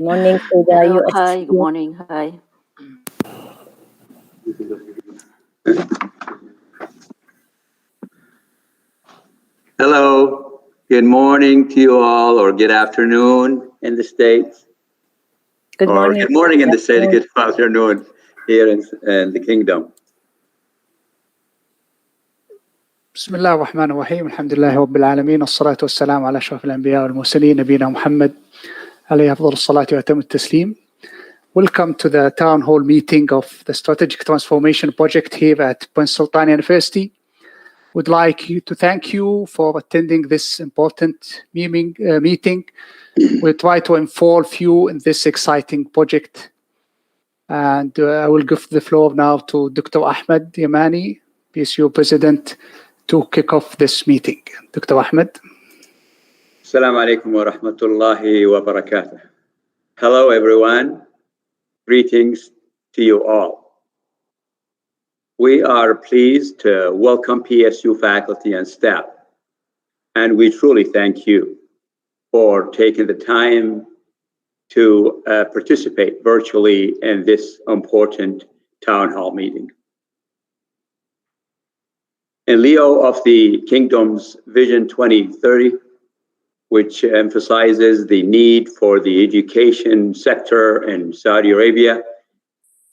Morning, Frida. Hello, hi, good morning, hi. Hello, good morning to you all, or good afternoon in the States. Good morning. Good morning in the States, good afternoon here in the Kingdom. بسم الله الرحمن الرحيم الحمد لله رب العالمين والصلاة والسلام على أشرف الأنبياء والمرسلين نبينا محمد عليه أفضل الصلاة وأتم التسليم. Welcome to the town hall meeting of the Strategic Transformation Project here at Prince Sultan University. We'd like to thank you for attending this important meeting. We'll try to involve you in this exciting project. And I will give the floor now to Dr. Ahmed Yamani, PSU President, to kick off this meeting. Dr. Ahmed. Assalamu alaikum wa rahmatullahi wa barakatuh. Hello, everyone. Greetings to you all. We are pleased to welcome PSU faculty and staff, and we truly thank you for taking the time to participate virtually in this important town hall meeting. In lieu of the Kingdom's Vision 2030, which emphasizes the need for the education sector in Saudi Arabia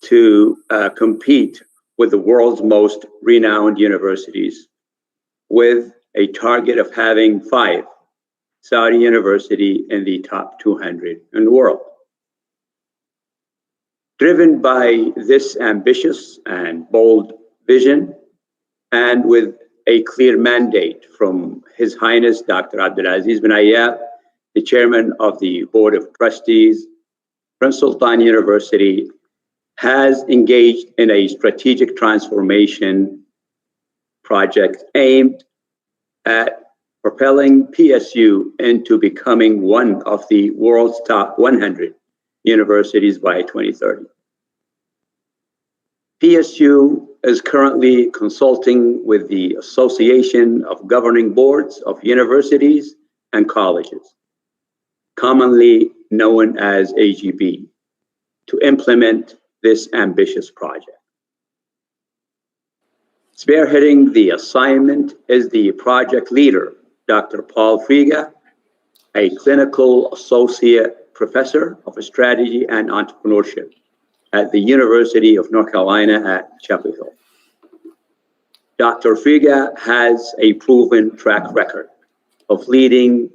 to compete with the world's most renowned universities, with a target of having 5 Saudi universities in the top 200 in the world. Driven by this ambitious and bold vision, and with a clear mandate from His Highness Dr. Abdulaziz bin Ayyab, the chairman of the Board of Trustees, Prince Sultan University has engaged in a strategic transformation project aimed at propelling PSU into becoming one of the world's top 100 universities by 2030. PSU is currently consulting with the Association of Governing Boards of Universities and Colleges, commonly known as AGB, to implement this ambitious project. Spearheading the assignment is the project leader, Dr. Paul Friga, a clinical associate professor of strategy and entrepreneurship at the University of North Carolina at Chapel Hill. Dr. Friga has a proven track record of leading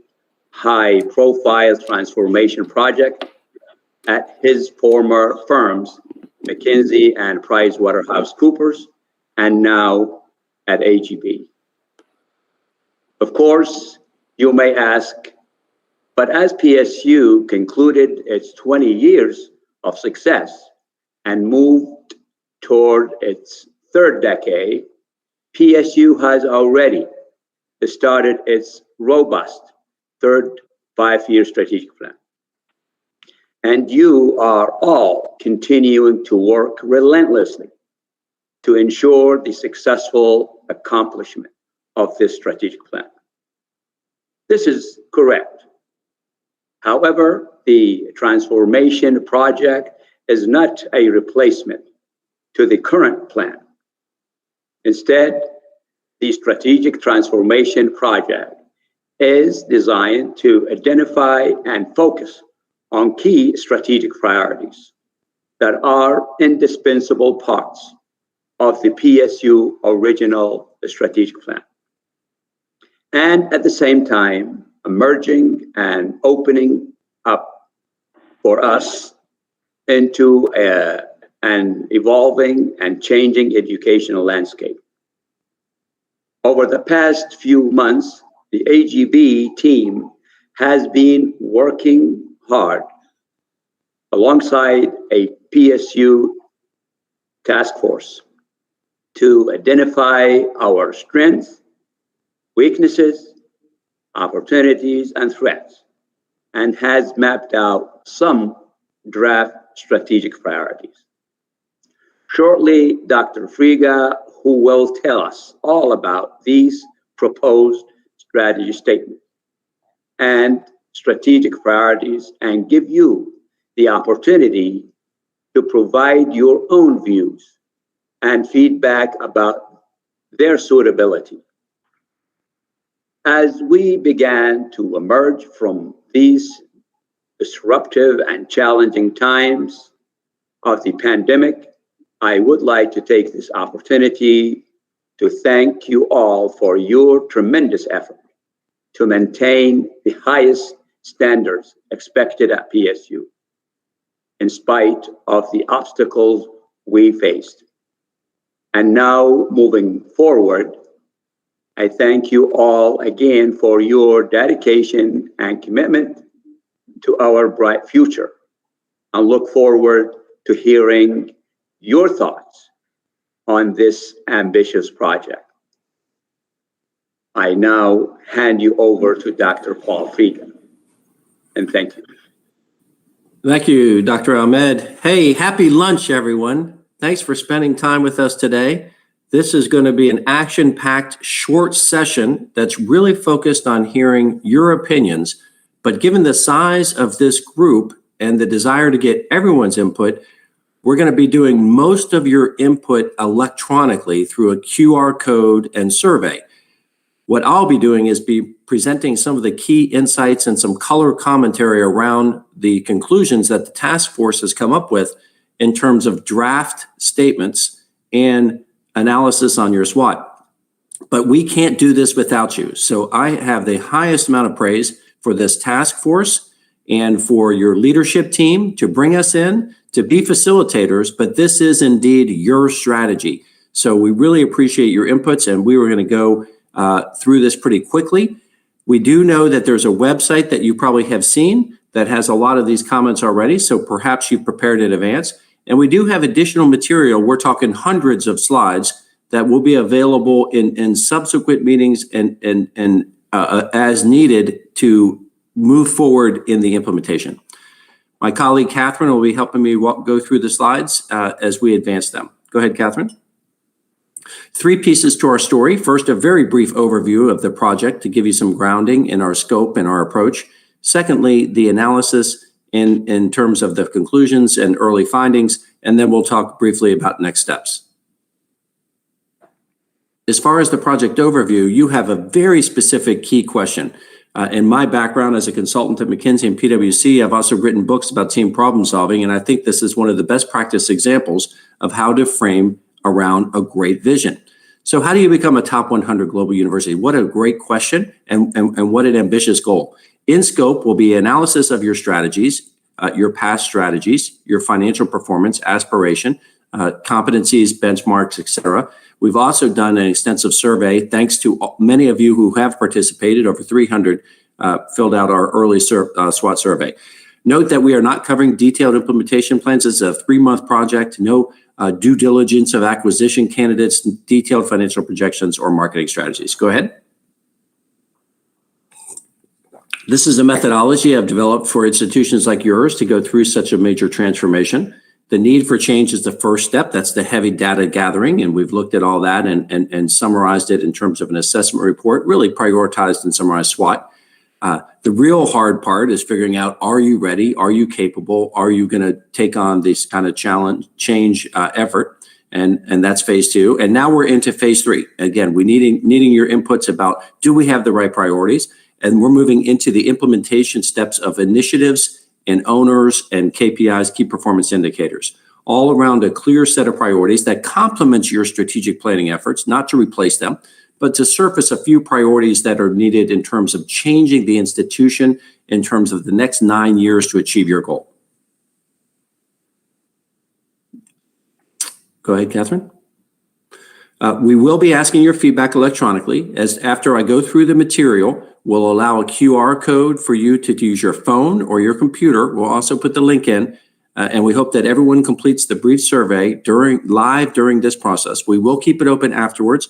high-profile transformation projects at his former firms, McKinsey and PricewaterhouseCoopers, and now at AGB. Of course, you may ask, but as PSU concluded its 20 years of success and moved toward its 3rd decade, PSU has already started its robust 3rd 5-year strategic plan. And you are all continuing to work relentlessly to ensure the successful accomplishment of this strategic plan. This is correct. However, the transformation project is not a replacement to the current plan. Instead, the strategic transformation project is designed to identify and focus on key strategic priorities that are indispensable parts of the PSU original strategic plan. And at the same time, emerging and opening up for us into an evolving and changing educational landscape. Over the past few months, the AGB team has been working hard alongside a PSU task force to identify our strengths, weaknesses, opportunities, and threats, and has mapped out some draft strategic priorities. Shortly, Dr. Friga, who will tell us all about these proposed strategy statements and strategic priorities and give you the opportunity to provide your own views and feedback about their suitability. As we began to emerge from these disruptive and challenging times of the pandemic, I would like to take this opportunity to thank you all for your tremendous effort to maintain the highest standards expected at PSU, in spite of the obstacles we faced. And now, moving forward, I thank you all again for your dedication and commitment to our bright future, and look forward to hearing your thoughts on this ambitious project. I now hand you over to Dr. Paul Friedman, and thank you. Thank you, Dr. Ahmed. Hey, happy lunch, everyone. Thanks for spending time with us today. This is going to be an action-packed short session that's really focused on hearing your opinions. But given the size of this group and the desire to get everyone's input, we're going to be doing most of your input electronically through a QR code and survey. What I'll be doing is be presenting some of the key insights and some color commentary around the conclusions that the task force has come up with in terms of draft statements and analysis on your SWOT. But we can't do this without you. So I have the highest amount of praise for this task force and for your leadership team to bring us in to be facilitators, but this is indeed your strategy. So we really appreciate your inputs, and we were going to go through this pretty quickly. We do know that there's a website that you probably have seen that has a lot of these comments already, so perhaps you've prepared in advance. And we do have additional material. We're talking hundreds of slides that will be available in subsequent meetings and as needed to move forward in the implementation. My colleague, Catherine, will be helping me go through the slides as we advance them. Go ahead, Catherine. 3 pieces to our story. First, a very brief overview of the project to give you some grounding in our scope and our approach. Secondly, the analysis in terms of the conclusions and early findings, and then we'll talk briefly about next steps. As far as the project overview, you have a very specific key question. In my background as a consultant at McKinsey and PwC, I've also written books about team problem solving, and I think this is one of the best practice examples of how to frame around a great vision. So how do you become a top 100 global university? What a great question, and what an ambitious goal. In scope will be analysis of your strategies, your past strategies, your financial performance, aspiration, competencies, benchmarks, etc. We've also done an extensive survey, thanks to many of you who have participated. Over 300 filled out our early SWOT survey. Note that we are not covering detailed implementation plans. It's a 3-month project. No due diligence of acquisition candidates, detailed financial projections, or marketing strategies. Go ahead. This is a methodology I've developed for institutions like yours to go through such a major transformation. The need for change is the first step. That's the heavy data gathering, and we've looked at all that and summarized it in terms of an assessment report, really prioritized and summarized SWOT. The real hard part is figuring out, are you ready? Are you capable? Are you going to take on this kind of change effort? And that's phase 2. And now we're into phase 3. Again, we needing your inputs about, do we have the right priorities? And we're moving into the implementation steps of initiatives and owners and KPIs, key performance indicators, all around a clear set of priorities that complements your strategic planning efforts, not to replace them, but to surface a few priorities that are needed in terms of changing the institution in terms of the next 9 years to achieve your goal. Go ahead, Catherine. We will be asking your feedback electronically, as after I go through the material, we'll allow a QR code for you to use your phone or your computer. We'll also put the link in, and we hope that everyone completes the brief survey live during this process. We will keep it open afterwards,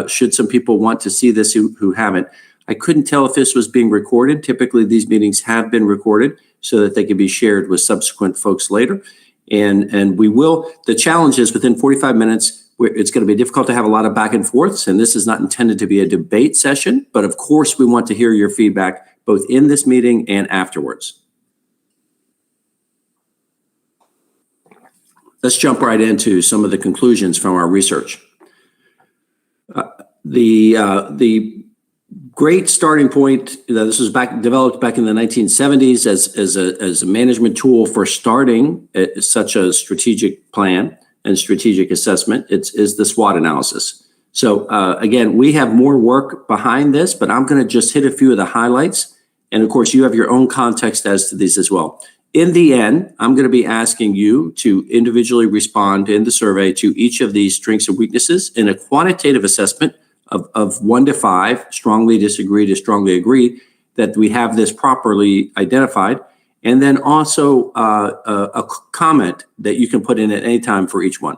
should some people want to see this who haven't. I couldn't tell if this was being recorded. Typically, these meetings have been recorded so that they can be shared with subsequent folks later. And we will, the challenge is within 45 minutes, it's going to be difficult to have a lot of back and forths, and this is not intended to be a debate session, but of course we want to hear your feedback both in this meeting and afterwards. let's jump right into some of the conclusions from our research. The great starting point, this was developed back in the 1970s as a management tool for starting such a strategic plan and strategic assessment, is the SWOT analysis. So again, we have more work behind this, but I'm going to just hit a few of the highlights. And of course, you have your own context as to these as well. In the end, I'm going to be asking you to individually respond in the survey to each of these strengths and weaknesses in a quantitative assessment of 1 to 5, strongly disagree to strongly agree, that we have this properly identified. And then also a comment that you can put in at any time for each one.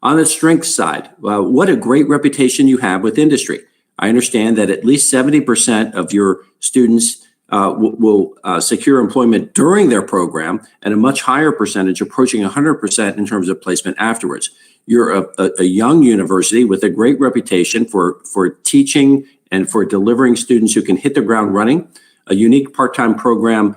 On the strength side, what a great reputation you have with industry. I understand that at least 70% of your students will secure employment during their program, and a much higher percentage, approaching 100% in terms of placement afterwards. You're a young university with a great reputation for teaching and for delivering students who can hit the ground running, a unique part-time program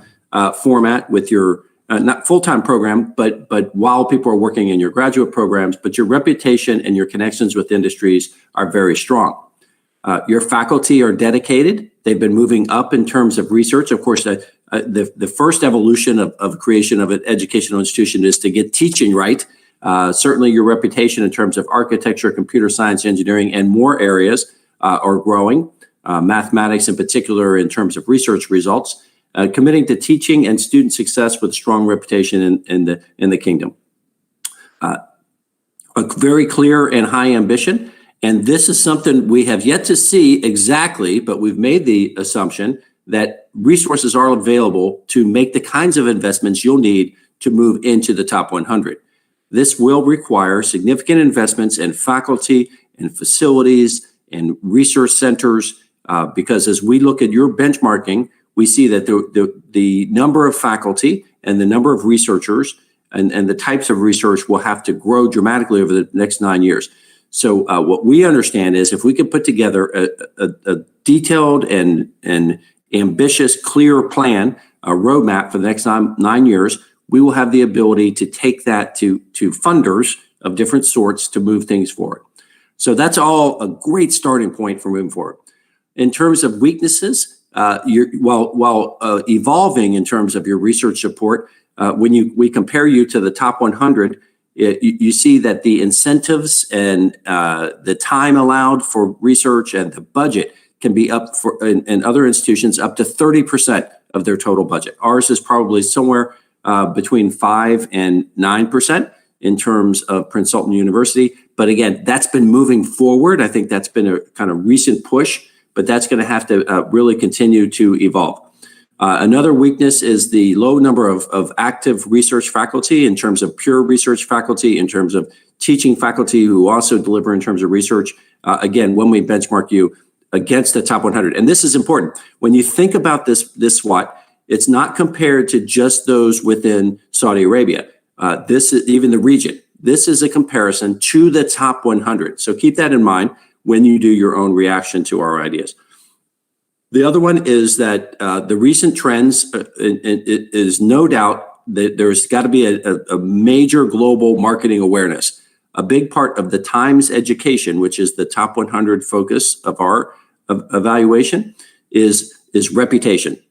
format with your not full-time program, but while people are working in your graduate programs, but your reputation and your connections with industries are very strong. Your faculty are dedicated. They've been moving up in terms of research. Of course, the first evolution of creation of an educational institution is to get teaching right. Certainly your reputation in terms of architecture, computer science, engineering, and more areas are growing. Mathematics in particular in terms of research results. Committing to teaching and student success with strong reputation in the kingdom. A very clear and high ambition. And this is something we have yet to see exactly, but we've made the assumption that resources are available to make the kinds of investments you'll need to move into the top 100. This will require significant investments in faculty and facilities and research centers, because as we look at your benchmarking, we see that the number of faculty and the number of researchers and the types of research will have to grow dramatically over the next 9 years. So what we understand is if we can put together a detailed and ambitious, clear plan, a roadmap for the next 9 years, we will have the ability to take that to funders of different sorts to move things forward. So that's all a great starting point for moving forward. In terms of weaknesses, while evolving in terms of your research support, when we compare you to the top 100, you see that the incentives and the time allowed for research and the budget can be up for in other institutions up to 30% of their total budget. Ours is probably somewhere between 5 and 9% in terms of Prince Sultan University. But again, that's been moving forward. I think that's been a kind of recent push, but that's going to have to really continue to evolve. Another weakness is the low number of active research faculty in terms of pure research faculty, in terms of teaching faculty who also deliver in terms of research. Again, when we benchmark you against the top 100. And this is important. When you think about this SWOT, it's not compared to just those within Saudi Arabia. This is even the region. This is a comparison to the top 100. So keep that in mind when you do your own reaction to our ideas. The other one is that the recent trends is no doubt that there's got to be a major global marketing awareness. A big part of the Times education, which is the top 100 focus of our evaluation, is reputation.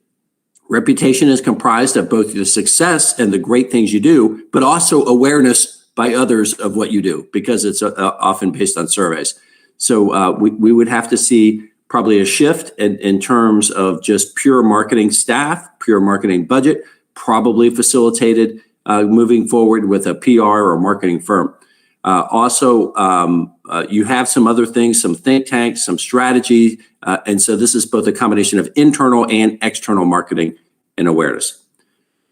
Reputation is comprised of both the success and the great things you do, but also awareness by others of what you do, because it's often based on surveys. So we would have to see probably a shift in terms of just pure marketing staff, pure marketing budget, probably facilitated moving forward with a PR or marketing firm. Also, you have some other things, some think tanks, some strategy. And so this is both a combination of internal and external marketing and awareness.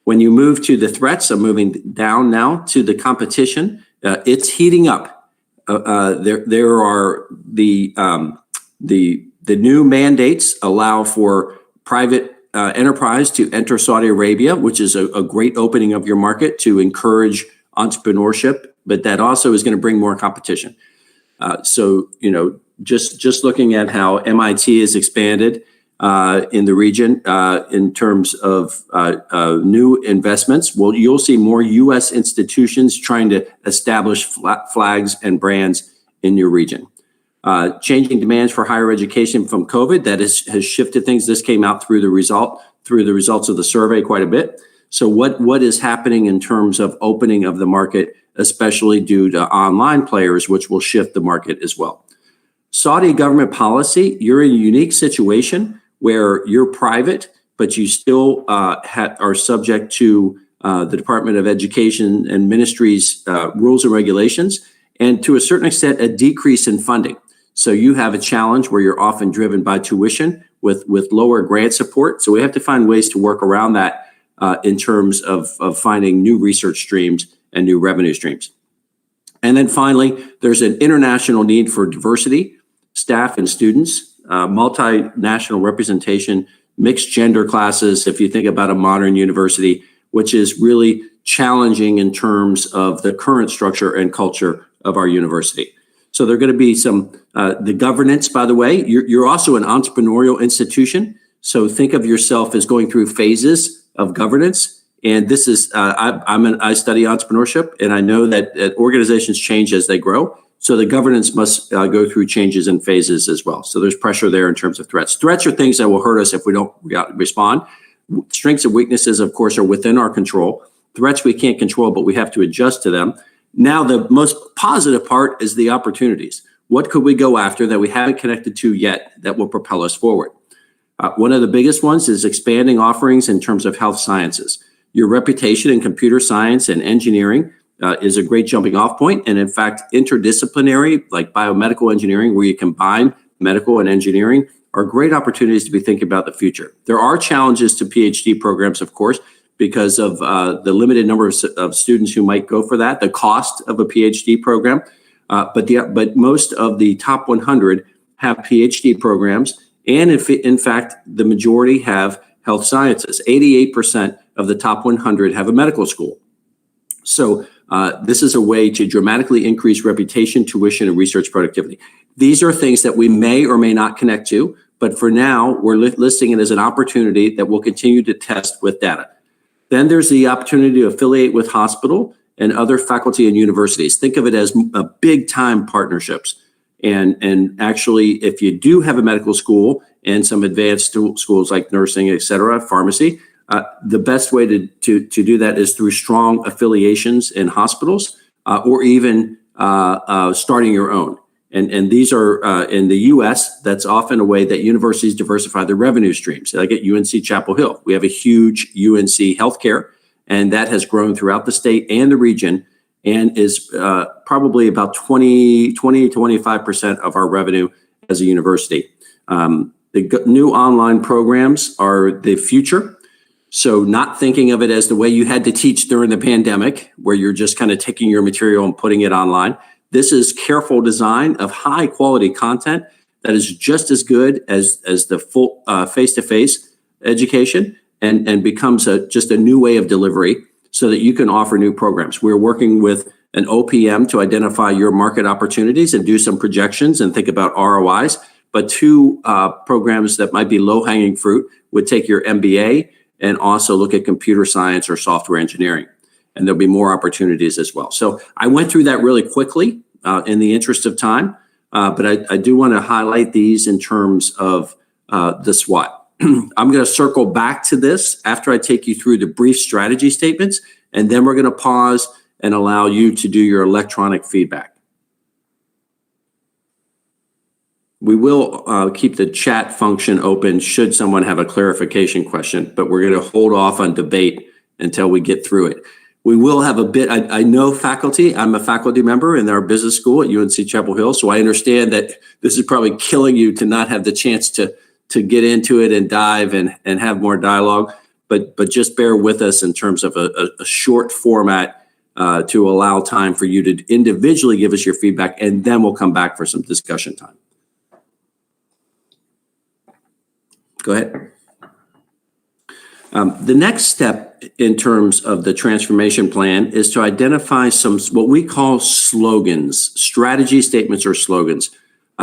When you move to the threats, I'm moving down now to the competition. It's heating up. There are the new mandates allow for private enterprise to enter Saudi Arabia, which is a great opening of your market to encourage entrepreneurship, but that also is going to bring more competition. So, just looking at how MIT has expanded, in the region in terms of new investments. Well, you'll see more U.S. institutions trying to establish flags and brands in your region. Changing demands for higher education from COVID, that has shifted things. This came out through the results of the survey quite a bit. So what is happening in terms of opening of the market, especially due to online players, which will shift the market as well. Saudi government policy, you're in a unique situation where you're private, but you still are subject to the Department of Education and Ministry's rules and regulations, and to a certain extent, a decrease in funding. So you have a challenge where you're often driven by tuition with lower grant support. So we have to find ways to work around that in terms of finding new research streams and new revenue streams. And then finally, there's an international need for diversity, staff and students, multinational representation, mixed gender classes, if you think about a modern university, which is really challenging in terms of the current structure and culture of our university. So there are going to be some, the governance, by the way, you're also an entrepreneurial institution. So think of yourself as going through phases of governance. And this is, I study entrepreneurship, and I know that organizations change as they grow. So the governance must go through changes and phases as well. So there's pressure there in terms of threats. Threats are things that will hurt us if we don't respond. Strengths and weaknesses, of course, are within our control. Threats we can't control, but we have to adjust to them. Now, the most positive part is the opportunities. What could we go after that we haven't connected to yet that will propel us forward? One of the biggest ones is expanding offerings in terms of health sciences. Your reputation in computer science and engineering is a great jumping off point. And in fact, interdisciplinary, like biomedical engineering, where you combine medical and engineering, are great opportunities to be thinking about the future. There are challenges to PhD programs, of course, because of the limited number of students who might go for that, the cost of a PhD program. But most of the top 100 have PhD programs. And in fact, the majority have health sciences. 88% of the top 100 have a medical school. So this is a way to dramatically increase reputation, tuition, and research productivity. These are things that we may or may not connect to, but for now, we're listing it as an opportunity that we'll continue to test with data. Then there's the opportunity to affiliate with hospital and other faculty and universities. Think of it as big time partnerships. And actually, if you do have a medical school and some advanced schools like nursing, et cetera, pharmacy, the best way to do that is through strong affiliations in hospitals or even starting your own. And these are in the US, that's often a way that universities diversify their revenue streams. Like at UNC Chapel Hill, we have a huge UNC healthcare, and that has grown throughout the state and the region, and is probably about 20 to 25% of our revenue as a university. The new online programs are the future. So not thinking of it as the way you had to teach during the pandemic, where you're just kind of taking your material and putting it online. This is careful design of high quality content that is just as good as the full face-to-face education, and becomes just a new way of delivery so that you can offer new programs. We're working with an OPM to identify your market opportunities and do some projections and think about ROIs. But two programs that might be low-hanging fruit would take your MBA and also look at computer science or software engineering. And there'll be more opportunities as well. So I went through that really quickly in the interest of time, but I do want to highlight these in terms of the SWOT. I'm going to circle back to this after I take you through the brief strategy statements, and then we're going to pause and allow you to do your electronic feedback. We will keep the chat function open should someone have a clarification question, but we're going to hold off on debate until we get through it. We will have a bit, I know faculty, I'm a faculty member in our business school at UNC Chapel Hill, so I understand that this is probably killing you to not have the chance to get into it and dive and have more dialogue, but just bear with us in terms of a short format to allow time for you to individually give us your feedback, and then we'll come back for some discussion time. Go ahead. The next step in terms of the transformation plan is to identify some what we call slogans, strategy statements or slogans.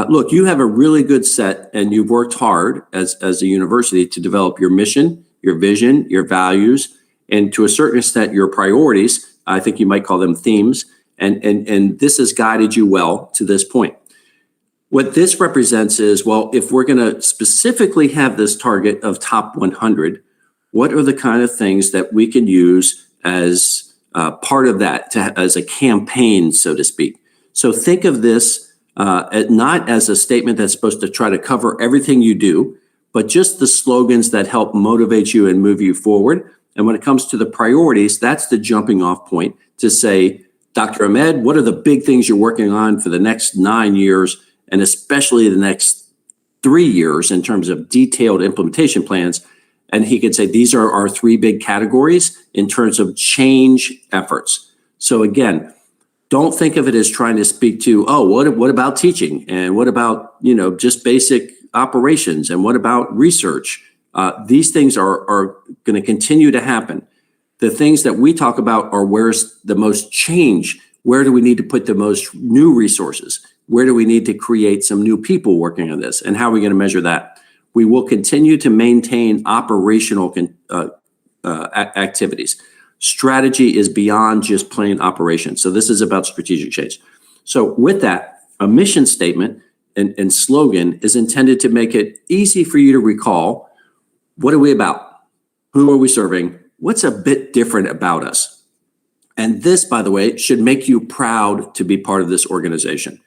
Look, you have a really good set, and you've worked hard as a university to develop your mission, your vision, your values, and to a certain extent, your priorities. I think you might call them themes. And this has guided you well to this point. What this represents is, well, if we're going to specifically have this target of top 100, what are the kind of things that we can use as part of that, as a campaign, so to speak? So think of this not as a statement that's supposed to try to cover everything you do, but just the slogans that help motivate you and move you forward. And when it comes to the priorities, that's the jumping off point to say, Dr. Ahmed, what are the big things you're working on for the next 9 years, and especially the next 3 years in terms of detailed implementation plans? And he could say, these are our 3 big categories in terms of change efforts. So again, don't think of it as trying to speak to, oh, what about teaching? And what about, just basic operations? And what about research? These things are going to continue to happen. The things that we talk about are where's the most change? Where do we need to put the most new resources? Where do we need to create some new people working on this? And how are we going to measure that? We will continue to maintain operational activities. Strategy is beyond just plain operations. So this is about strategic change. So with that, a mission statement and slogan is intended to make it easy for you to recall, what are we about? Who are we serving? What's a bit different about us? And this, by the way, should make you proud to be part of this organization.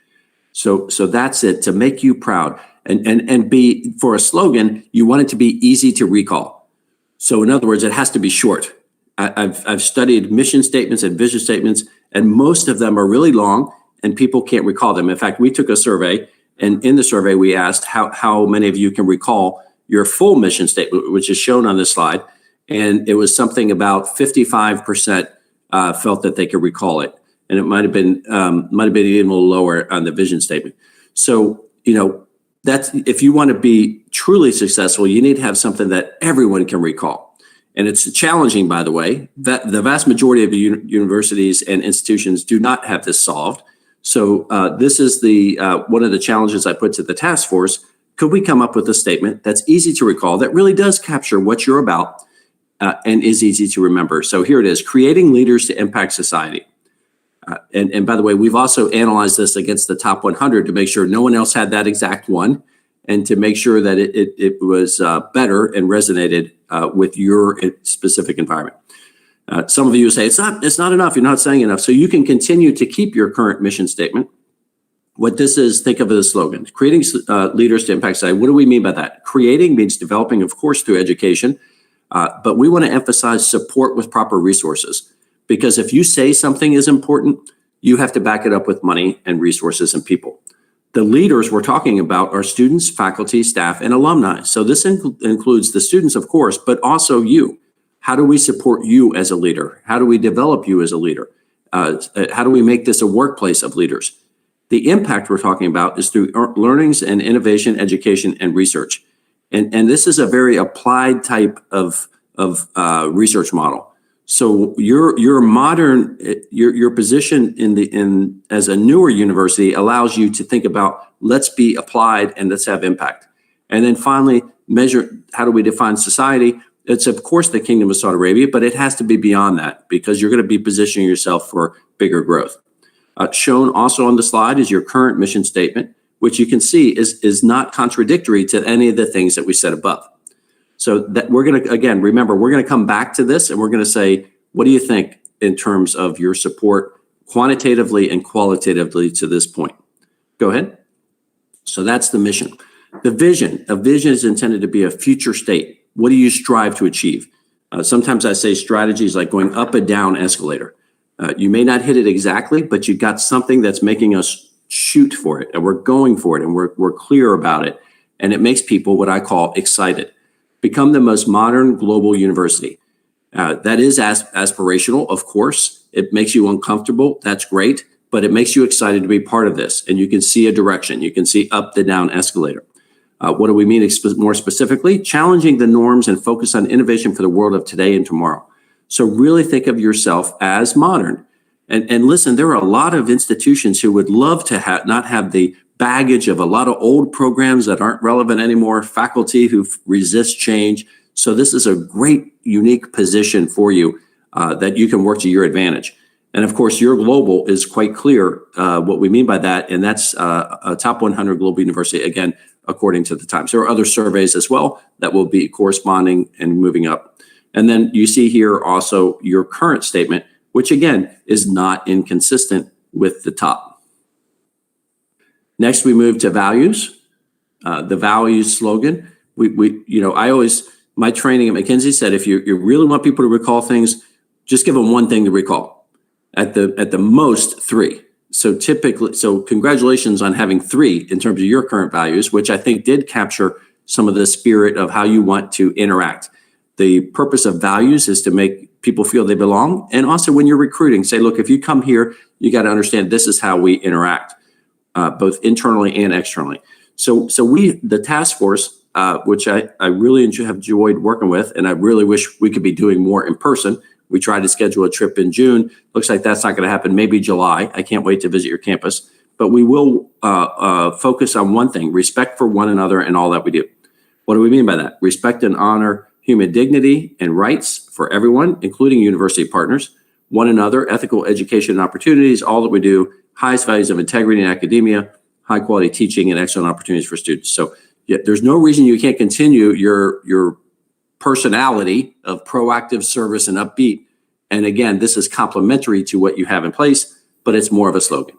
So that's it, to make you proud. And be, for a slogan, you want it to be easy to recall. So in other words, it has to be short. I've studied mission statements and vision statements, and most of them are really long and people can't recall them. In fact, we took a survey, and in the survey, we asked how many of you can recall your full mission statement, which is shown on this slide. And it was something about 55% felt that they could recall it. And it might have been even a little lower on the vision statement. So, that's, if you want to be truly successful, you need to have something that everyone can recall. And it's challenging, by the way, that the vast majority of universities and institutions do not have this solved. So this is the one of the challenges I put to the task force. Could we come up with a statement that's easy to recall, that really does capture what you're about and is easy to remember? So here it is: creating leaders to impact society. And by the way, we've also analyzed this against the top 100 to make sure no one else had that exact one, and to make sure that it was better and resonated with your specific environment. Some of you say it's not enough. You're not saying enough. So you can continue to keep your current mission statement. What this is, think of it as slogan: creating leaders to impact society. What do we mean by that? Creating means developing, of course, through education, but we want to emphasize support with proper resources. Because if you say something is important, you have to back it up with money and resources and people. The leaders we're talking about are students, faculty, staff, and alumni. So this includes the students, of course, but also you. How do we support you as a leader? How do we develop you as a leader? How do we make this a workplace of leaders? The impact we're talking about is through learnings and innovation, education, and research. And this is a very applied type of research model. So your modern, your position as a newer university allows you to think about, let's be applied and let's have impact. And then finally, measure, how do we define society? It's of course the Kingdom of Saudi Arabia, but it has to be beyond that, because you're going to be positioning yourself for bigger growth. Shown also on the slide is your current mission statement, which you can see is not contradictory to any of the things that we said above. So that we're going to, again, remember, we're going to come back to this and we're going to say, what do you think in terms of your support quantitatively and qualitatively to this point? Go ahead. So that's the mission. The vision. A vision is intended to be a future state. What do you strive to achieve? Sometimes I say strategy is like going up and down escalator. You may not hit it exactly, but you got something that's making us shoot for it, and we're going for it, and we're clear about it. And it makes people, what I call, excited. Become the most modern global university. That is aspirational, of course. It makes you uncomfortable. That's great. But it makes you excited to be part of this. And you can see a direction. You can see up the down escalator. What do we mean more specifically? Challenging the norms and focus on innovation for the world of today and tomorrow. So really think of yourself as modern. And listen, there are a lot of institutions who would love to not have the baggage of a lot of old programs that aren't relevant anymore, faculty who resist change. So this is a great, unique position for you that you can work to your advantage. And of course, your global is quite clear what we mean by that. And that's a top 100 global university, again, according to the Times. There are other surveys as well that will be corresponding and moving up. And then you see here also your current statement, which again is not inconsistent with the top. Next, we move to values. The values slogan. My training at McKinsey said, if you really want people to recall things, just give them one thing to recall. At the most, 3. So congratulations on having 3 in terms of your current values, which I think did capture some of the spirit of how you want to interact. The purpose of values is to make people feel they belong. And also when you're recruiting, say, look, if you come here, you got to understand this is how we interact, both internally and externally. So the task force, which I really have enjoyed working with, and I really wish we could be doing more in person. We tried to schedule a trip in June. Looks like that's not going to happen. Maybe July. I can't wait to visit your campus. But we will focus on one thing: respect for one another and all that we do. What do we mean by that? Respect and honor human dignity and rights for everyone, including university partners, one another, ethical education and opportunities, all that we do, highest values of integrity in academia, high quality teaching, and excellent opportunities for students. So there's no reason you can't continue your personality of proactive service and upbeat. And again, this is complementary to what you have in place, but it's more of a slogan.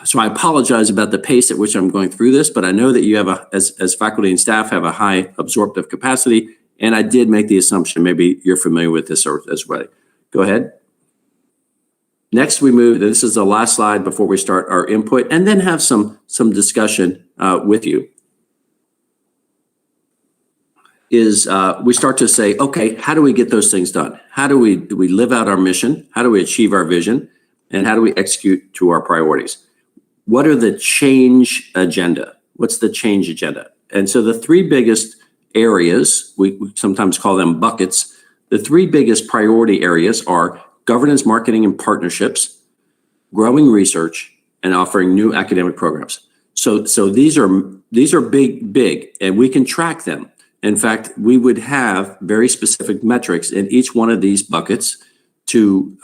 So I apologize about the pace at which I'm going through this, but I know that you have as faculty and staff have a high absorptive capacity. And I did make the assumption, maybe you're familiar with this as well. Go ahead. Next, we move, this is the last slide before we start our input, and then have some discussion with you. We start to say, okay, how do we get those things done? How do we live out our mission? How do we achieve our vision? And how do we execute to our priorities? What are the change agenda? What's the change agenda? And so the 3 biggest areas, we sometimes call them buckets. The 3 biggest priority areas are governance, marketing, and partnerships, growing research, and offering new academic programs. So these are big, and we can track them. In fact, we would have very specific metrics in each one of these buckets to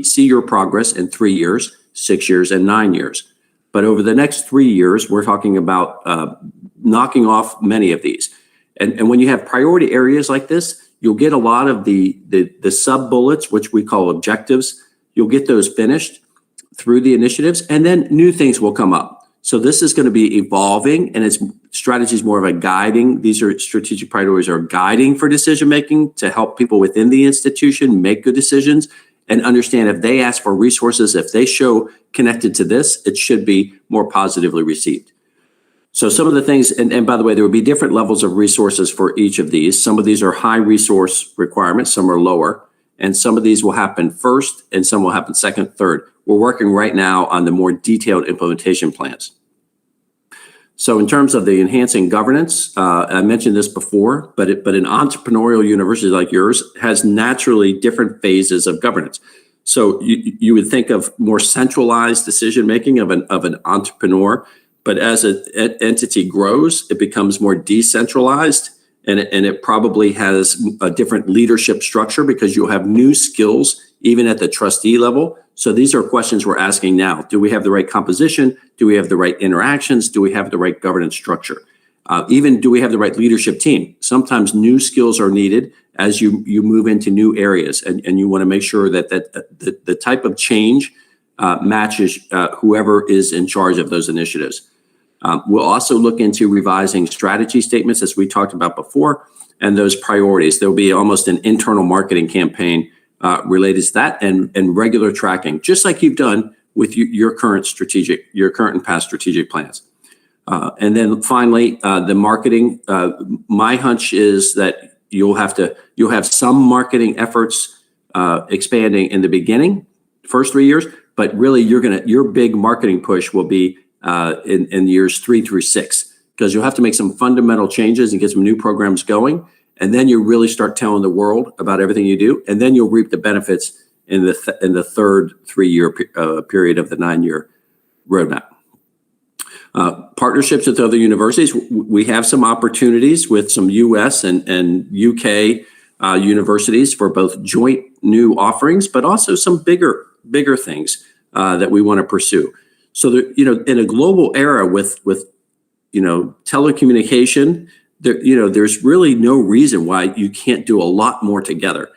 see your progress in 3 years, 6 years, and 9 years. But over the next 3 years, we're talking about knocking off many of these. And when you have priority areas like this, you'll get a lot of the sub bullets, which we call objectives. You'll get those finished through the initiatives, and then new things will come up. So this is going to be evolving, and its strategy is more of a guiding. These are strategic priorities are guiding for decision making to help people within the institution make good decisions and understand if they ask for resources, if they show connected to this, it should be more positively received. So some of the things, and by the way, there will be different levels of resources for each of these. Some of these are high resource requirements, some are lower, and some of these will happen first and some will happen second, third. We're working right now on the more detailed implementation plans. So in terms of the enhancing governance, I mentioned this before, but an entrepreneurial university like yours has naturally different phases of governance. So you would think of more centralized decision-making of an entrepreneur, but as an entity grows, it becomes more decentralized, and it probably has a different leadership structure because you'll have new skills even at the trustee level. So these are questions we're asking now. Do we have the right composition? Do we have the right interactions? Do we have the right governance structure? Even do we have the right leadership team? Sometimes new skills are needed as you move into new areas, and you want to make sure that the type of change matches whoever is in charge of those initiatives. We'll also look into revising strategy statements, as we talked about before, and those priorities. There'll be almost an internal marketing campaign related to that, and regular tracking, just like you've done with your current and past strategic plans. And then finally, the marketing. My hunch is that you'll have some marketing efforts expanding in the beginning, first 3 years, but really your big marketing push will be in years 3 through 6, because you'll have to make some fundamental changes and get some new programs going. And then you really start telling the world about everything you do. And then you'll reap the benefits in the third 3-year period of the 9-year roadmap. Partnerships with other universities. We have some opportunities with some US and UK universities for both joint new offerings, but also some bigger things that we want to pursue. So that, in a global era with telecommunication, there's really no reason why you can't do a lot more together,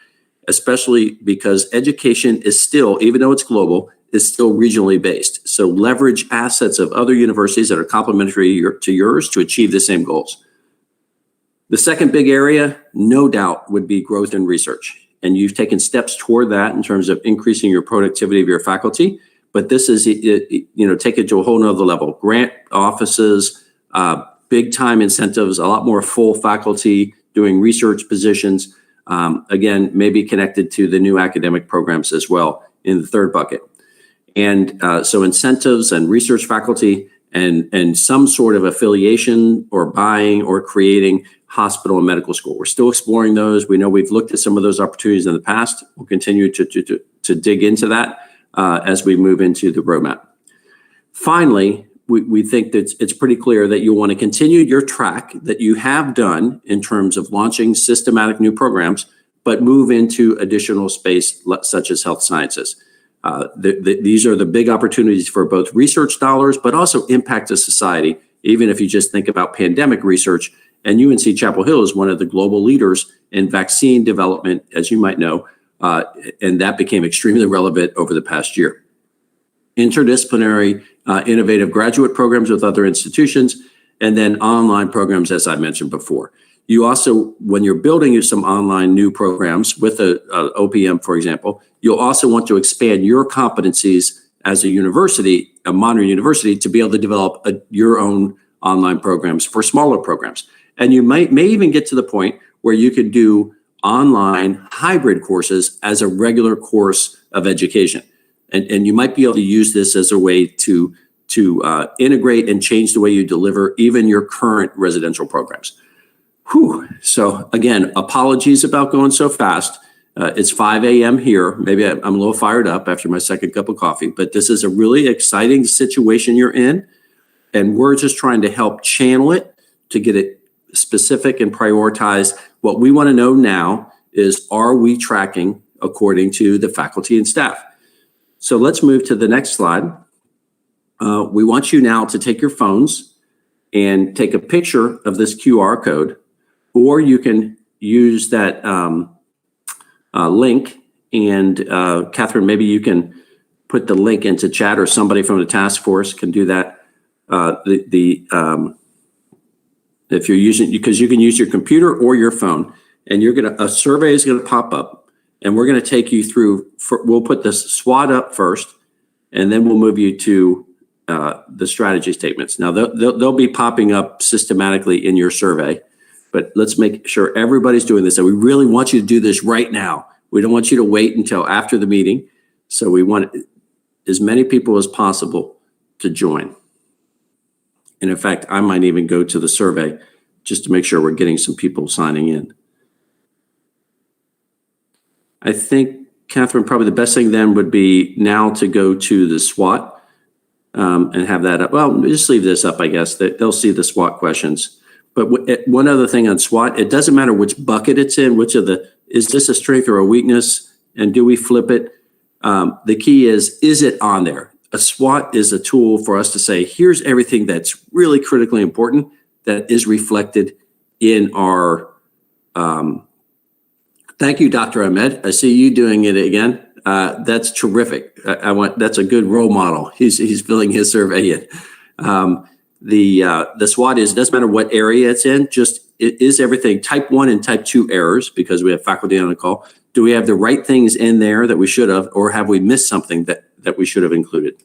especially because education is still, even though it's global, is still regionally based. So leverage assets of other universities that are complementary to yours to achieve the same goals. The second big area, no doubt, would be growth in research. And you've taken steps toward that in terms of increasing your productivity of your faculty. But this is, take it to a whole nother level. Grant offices, big time incentives, a lot more full faculty doing research positions. Again, maybe connected to the new academic programs as well in the third bucket. And so incentives and research faculty and some sort of affiliation or buying or creating hospital and medical school. We're still exploring those. We know we've looked at some of those opportunities in the past. We'll continue to dig into that as we move into the roadmap. Finally, we think that it's pretty clear that you want to continue your track that you have done in terms of launching systematic new programs, but move into additional space such as health sciences. These are the big opportunities for both research dollars, but also impact to society, even if you just think about pandemic research. And UNC Chapel Hill is one of the global leaders in vaccine development, as you might know, and that became extremely relevant over the past year. Interdisciplinary, innovative graduate programs with other institutions, and then online programs, as I mentioned before. You also, when you're building some online new programs with a OPM, for example, you'll also want to expand your competencies as a university, a modern university, to be able to develop your own online programs for smaller programs. And you may even get to the point where you could do online hybrid courses as a regular course of education. And you might be able to use this as a way to integrate and change the way you deliver even your current residential programs. Whew. So again, apologies about going so fast. It's 5 a.m. here. Maybe I'm a little fired up after my second cup of coffee, but this is a really exciting situation you're in. And we're just trying to help channel it to get it specific and prioritized. What we want to know now is, are we tracking according to the faculty and staff? So let's move to the next slide. We want you now to take your phones and take a picture of this QR code, or you can use that link. And Catherine, maybe you can put the link into chat, or somebody from the task force can do that. If you're using, because you can use your computer or your phone, and a survey is gonna pop up, and we're gonna take you through. We'll put the SWOT up first, and then we'll move you to the strategy statements. Now they'll be popping up systematically in your survey, but let's make sure everybody's doing this. And we really want you to do this right now. We don't want you to wait until after the meeting. So we want as many people as possible to join. And in fact, I might even go to the survey just to make sure we're getting some people signing in. I think, Catherine, probably the best thing then would be now to go to the SWOT and have that up. Well, just leave this up, I guess. They'll see the SWOT questions. But one other thing on SWOT, it doesn't matter which bucket it's in, is this a strength or a weakness? And do we flip it? The key is it on there? A SWOT is a tool for us to say, here's everything that's really critically important that is reflected in our, thank you, Dr. Ahmed. I see you doing it again. That's terrific. That's a good role model. He's filling his survey in. The SWOT it doesn't matter what area it's in, it is everything type 1 and type 2 errors, because we have faculty on the call. Do we have the right things in there that we should have, or have we missed something that we should have included?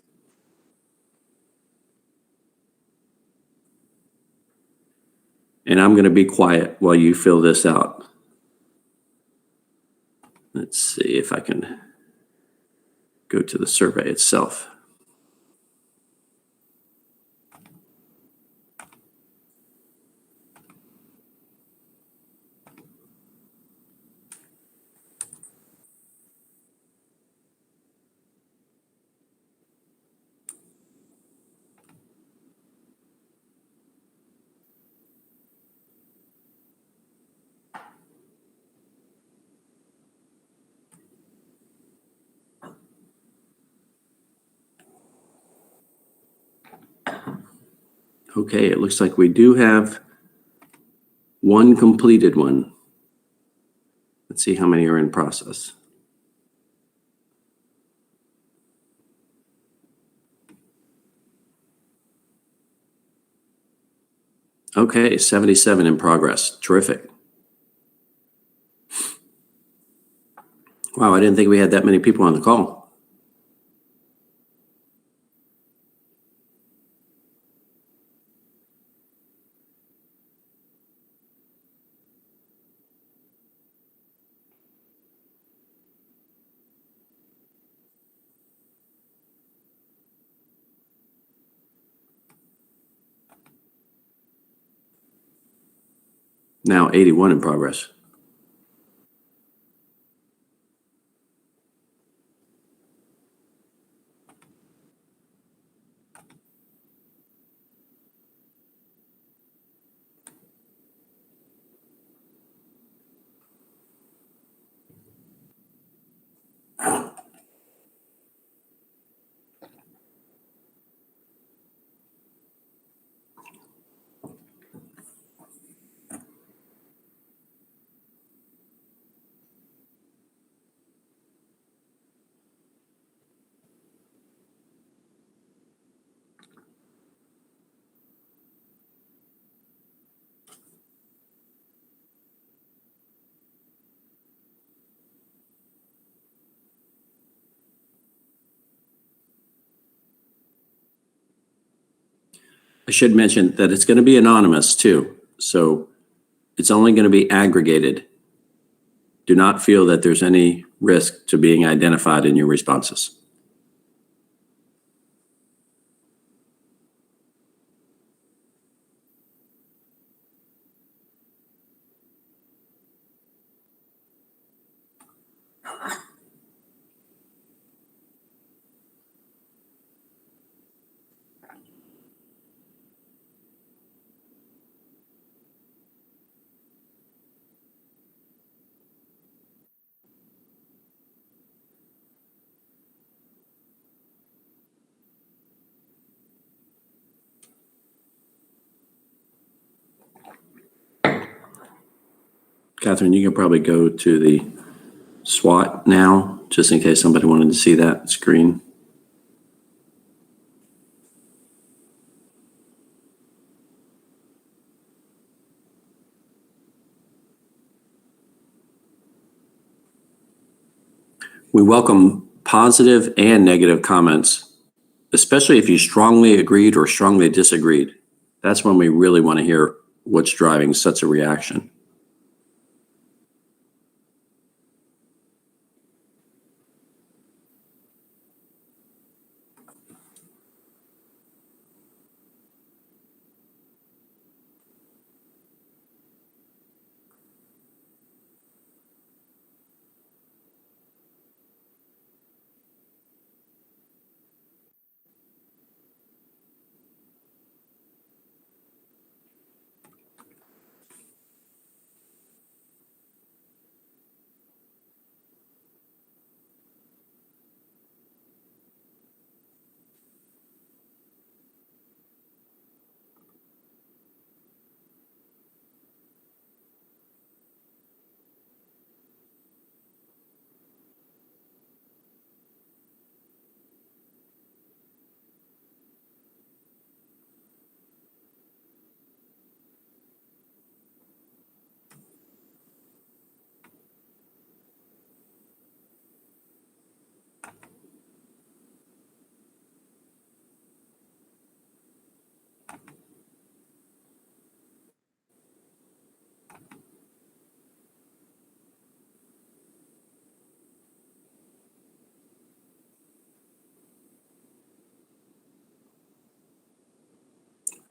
And I'm going to be quiet while you fill this out. Let's see if I can go to the survey itself. Okay, it looks like we do have one completed one. Let's see how many are in process. Okay, 77 in progress. Terrific. Wow, I didn't think we had that many people on the call. Now 81 in progress. I should mention that it's going to be anonymous too. So it's only going to be aggregated. Do not feel that there's any risk to being identified in your responses. Catherine, you can probably go to the SWOT now, just in case somebody wanted to see that screen. We welcome positive and negative comments, especially if you strongly agreed or strongly disagreed. That's when we really want to hear what's driving such a reaction.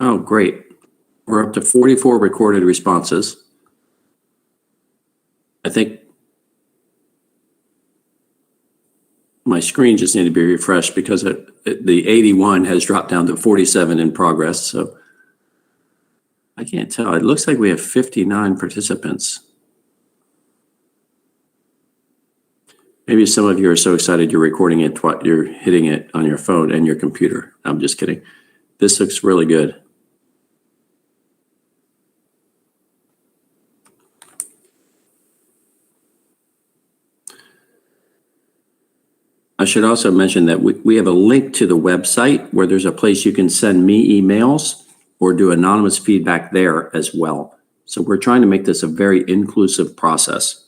Oh, great. We're up to 44 recorded responses. I think my screen just needed to be refreshed because the 81 has dropped down to 47 in progress. So I can't tell. It looks like we have 59 participants. Maybe some of you are so excited you're recording it, you're hitting it on your phone and your computer. I'm just kidding. This looks really good. I should also mention that we have a link to the website where there's a place you can send me emails or do anonymous feedback there as well. So we're trying to make this a very inclusive process.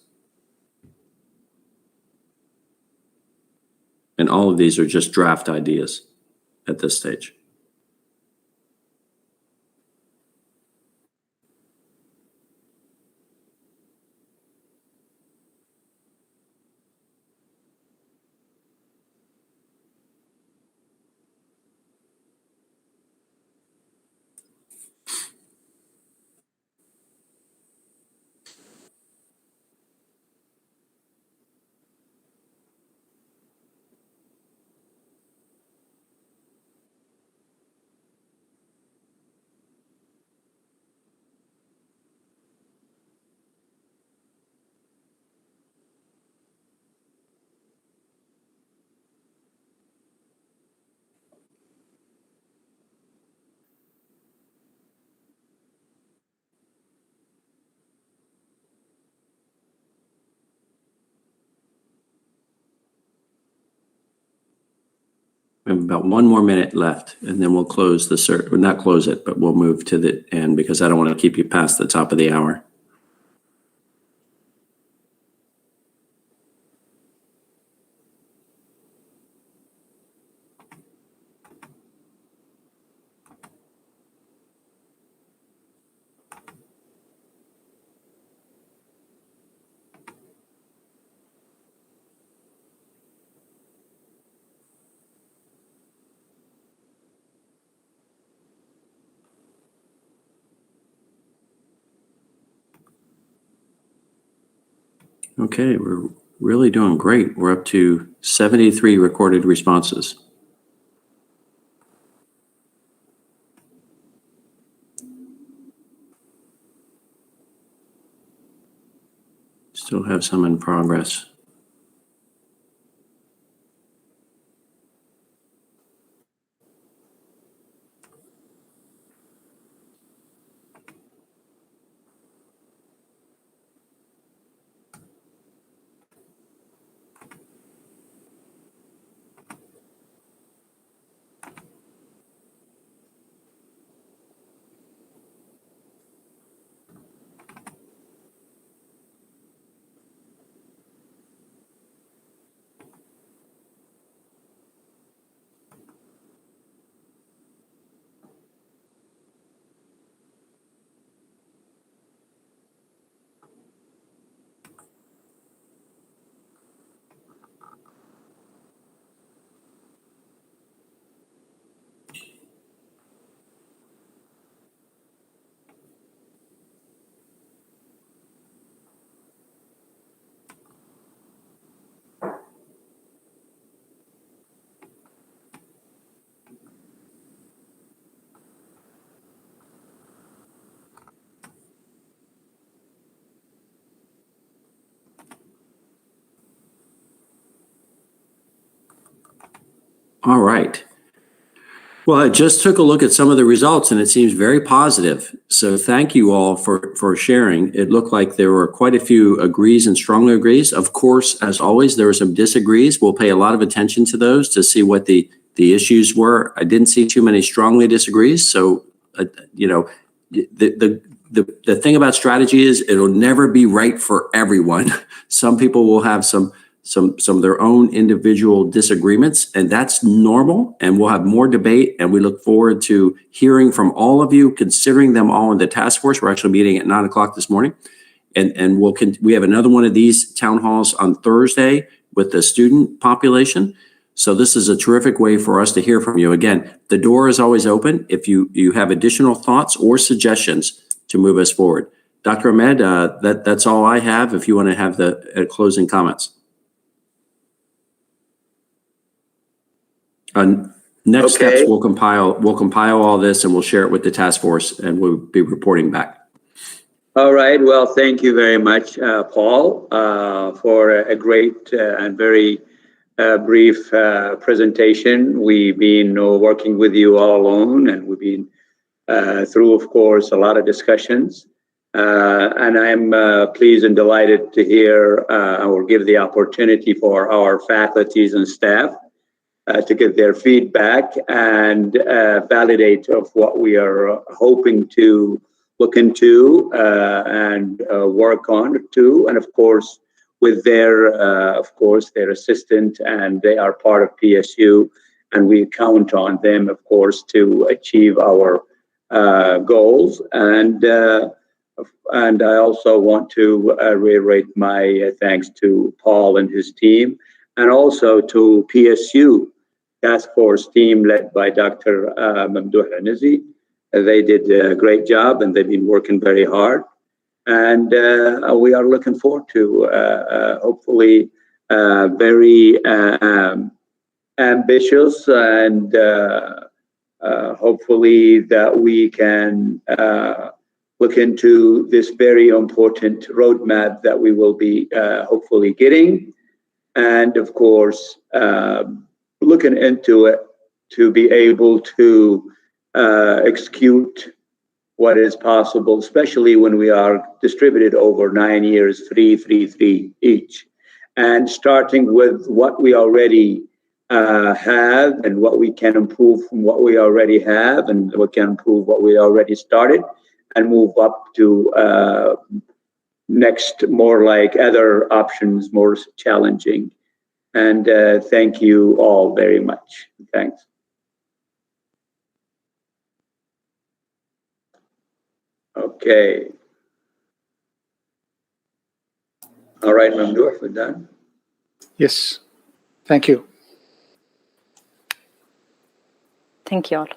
And all of these are just draft ideas at this stage. We have about 1 more minute left, and then we'll close the or not close it, but we'll move to the end because I don't want to keep you past the top of the hour. Okay, we're really doing great. We're up to 73 recorded responses. Still have some in progress. All right. Well, I just took a look at some of the results and it seems very positive. So thank you all for sharing. It looked like there were quite a few agrees and strongly agrees. Of course, as always, there were some disagrees. We'll pay a lot of attention to those to see what the issues were. I didn't see too many strongly disagrees. So, the thing about strategy is it'll never be right for everyone. Some people will have some of their own individual disagreements, and that's normal, and we'll have more debate, and we look forward to hearing from all of you, considering them all in the task force. We're actually meeting at 9:00 this morning, and we have another one of these town halls on Thursday with the student population. So this is a terrific way for us to hear from you. Again, the door is always open if you have additional thoughts or suggestions to move us forward. Dr. Ahmed, that's all I have if you want to have the closing comments. Next steps, we'll compile all this and we'll share it with the task force and we'll be reporting back. All right. Well, thank you very much, Paul, for a great and very brief presentation. We've been working with you all along, and we've been through, of course, a lot of discussions. And I'm pleased and delighted to hear or give the opportunity for our faculties and staff to give their feedback and validate of what we are hoping to look into and work on too. And of course, with their assistant, and they are part of PSU, and we count on them, of course, to achieve our goals. And I also want to reiterate my thanks to Paul and his team, and also to PSU task force team led by Dr. Mamdouh Anizi. They did a great job, and they've been working very hard. And we are looking forward to hopefully very ambitious, and hopefully that we can look into this very important roadmap that we will be hopefully getting. And of course, looking into it to be able to execute what is possible, especially when we are distributed over 9 years, 3 each, and starting with what we already have and what we can improve from what we already have, and what can improve what we already started, and move up to next, more like other options, more challenging. And thank you all very much. Thanks. Okay. All right, Mamdouh, we're done. Yes. Thank you. Thank you all.